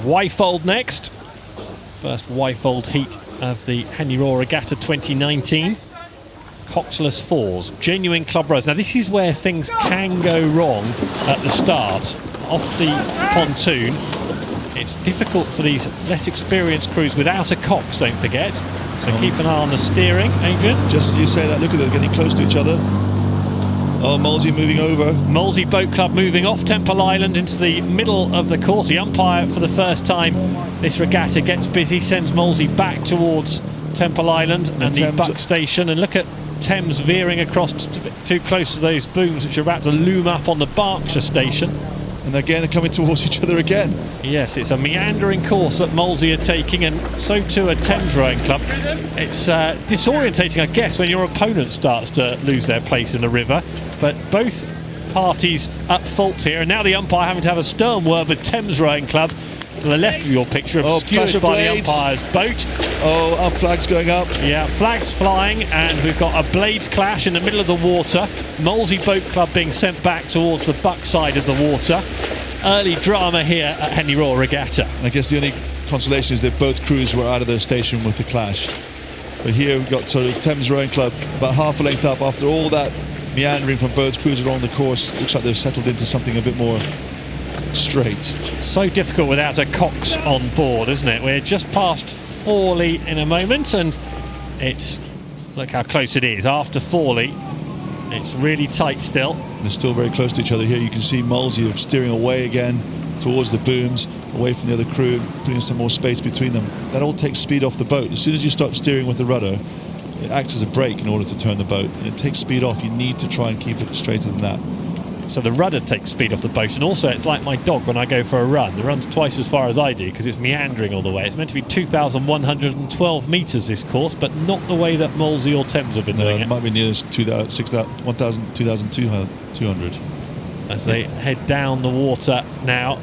Wyfold next. First Wyfold heat of the Henley Royal Regatta 2019. Coxless fours, genuine club rows. Now this is where things can go wrong at the start. Off the pontoon, it's difficult for these less experienced crews without a cox, don't forget. So keep an eye on the steering, Adrian. Just as you say that, look at them getting close to each other. Oh, Molesey moving over. Molesey Boat Club moving off Temple Island into the middle of the course. The umpire, for the first time this regatta, gets busy, sends Molesey back towards Temple Island and the buck station. And look at Thames veering across too close to those booms which are about to loom up on the Berkshire station. And again, they're coming towards each other again. Yes, it's a meandering course that Molesey are taking, and so too a Thames Rowing Club. It's disorientating, I guess, when your opponent starts to lose their place in the river. But both parties at fault here, and now the umpire having to have a stern word with Thames Rowing Club to the left of your picture, obscured by the umpire's boat. Oh, flag's going up. Yeah, flags flying, and we've got a blades clash in the middle of the water. Molesey Boat Club being sent back towards the buck side of the water. Early drama here at Henley Royal Regatta. And I guess the only consolation is that both crews were out of their station with the clash. But here we've got sort of Thames Rowing Club about half a length up after all that meandering from both crews along the course. Looks like they've settled into something a bit more straight. So difficult without a cox on board, isn't it? We're just past Forley in a moment, and it's, look how close it is. After Forley, it's really tight still. They're still very close to each other here. You can see Molesey steering away again towards the booms, away from the other crew, putting some more space between them. That all takes speed off the boat. As soon as you start steering with the rudder, it acts as a brake in order to turn the boat, and it takes speed off. You need to try and keep it straighter than that. So the rudder takes speed off the boat, and also it's like my dog when I go for a run. It runs twice as far as I do because it's meandering all the way. It's meant to be 2,112 metres this course, but not the way that Molesey or Thames have been doing it. It might be near 2,200. As they head down the water now,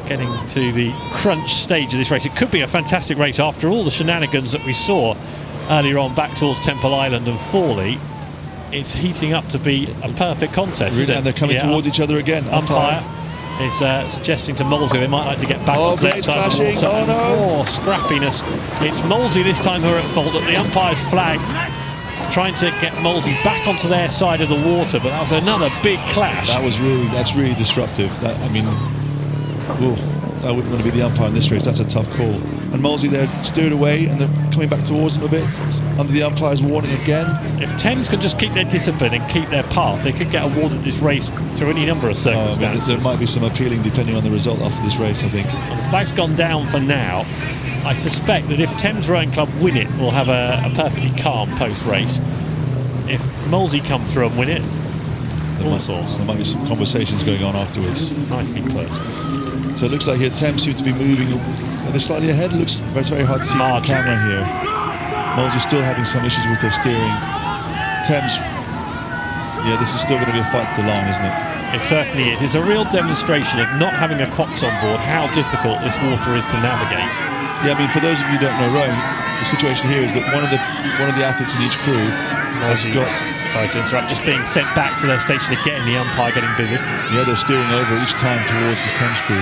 getting to the crunch stage of this race. It could be a fantastic race after all the shenanigans that we saw earlier on back towards Temple Island and Forley. It's heating up to be a perfect contest. Really? And they're coming towards each other again. Umpire is suggesting to Molesey they might like to get back on their side of the water. Oh, no. More scrappiness. It's Molesey this time who are at fault. At the umpire's flag, trying to get Molesey back onto their side of the water, but that was another big clash. That's really disruptive. That, I mean, I wouldn't want to be the umpire in this race. That's a tough call. And Molesey, they're steered away and they're coming back towards them a bit under the umpire's warning again. If Thames can just keep their discipline and keep their path, they could get awarded this race through any number of circumstances. There might be some appealing depending on the result after this race, I think. Well, the flag's gone down for now. I suspect that if Thames Rowing Club win it, we'll have a perfectly calm post-race. If Molesey come through and win it, there might be some conversations going on afterwards. Nicely closed. So it looks like here Thames seems to be moving. They're slightly ahead. It looks very hard to see on camera here. Molesey still having some issues with their steering. Thames, yeah, this is still going to be a fight to the line, isn't it? It certainly is. It's a real demonstration of not having a cox on board, how difficult this water is to navigate. Yeah, I mean, for those of you who don't know rowing, the situation here is that one of the athletes in each crew has got... Sorry to interrupt, just being sent back to their station again, the umpire getting busy. Yeah, they're steering over each time towards this Thames crew.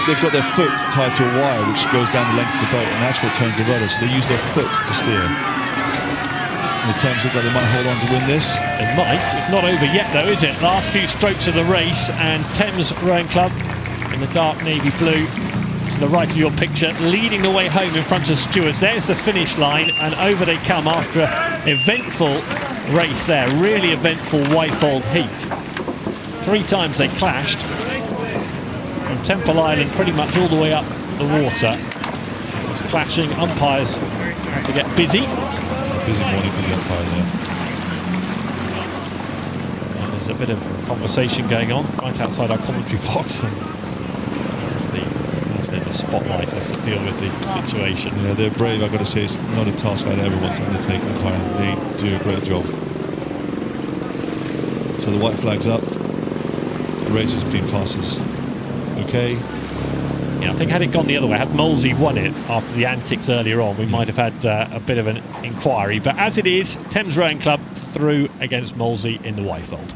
They've got their foot tied to a wire which goes down the length of the boat, and that's what turns the rudder, so they use their foot to steer. And the Thames look like they might hold on to win this. They might. It's not over yet though, is it? Last few strokes of the race, and Thames Rowing Club in the dark navy blue to the right of your picture, leading the way home in front of stewards. There's the finish line, and over they come after an eventful race there. Really eventful Wyfold heat. 3 times they clashed from Temple Island pretty much all the way up the water. It was clashing. Umpires had to get busy. A busy morning for the umpire there. And there's a bit of conversation going on right outside our commentary box. In the spotlight has to deal with the situation. Yeah, they're brave. I've got to say, it's not a task I'd ever want to undertake. They do a great job. So the white flag's up. The race has been passed as okay. Yeah, I think had it gone the other way, had Molesey won it after the antics earlier on, we might have had a bit of an inquiry. But as it is, Thames Rowing Club through against Molesey in the Wyfold.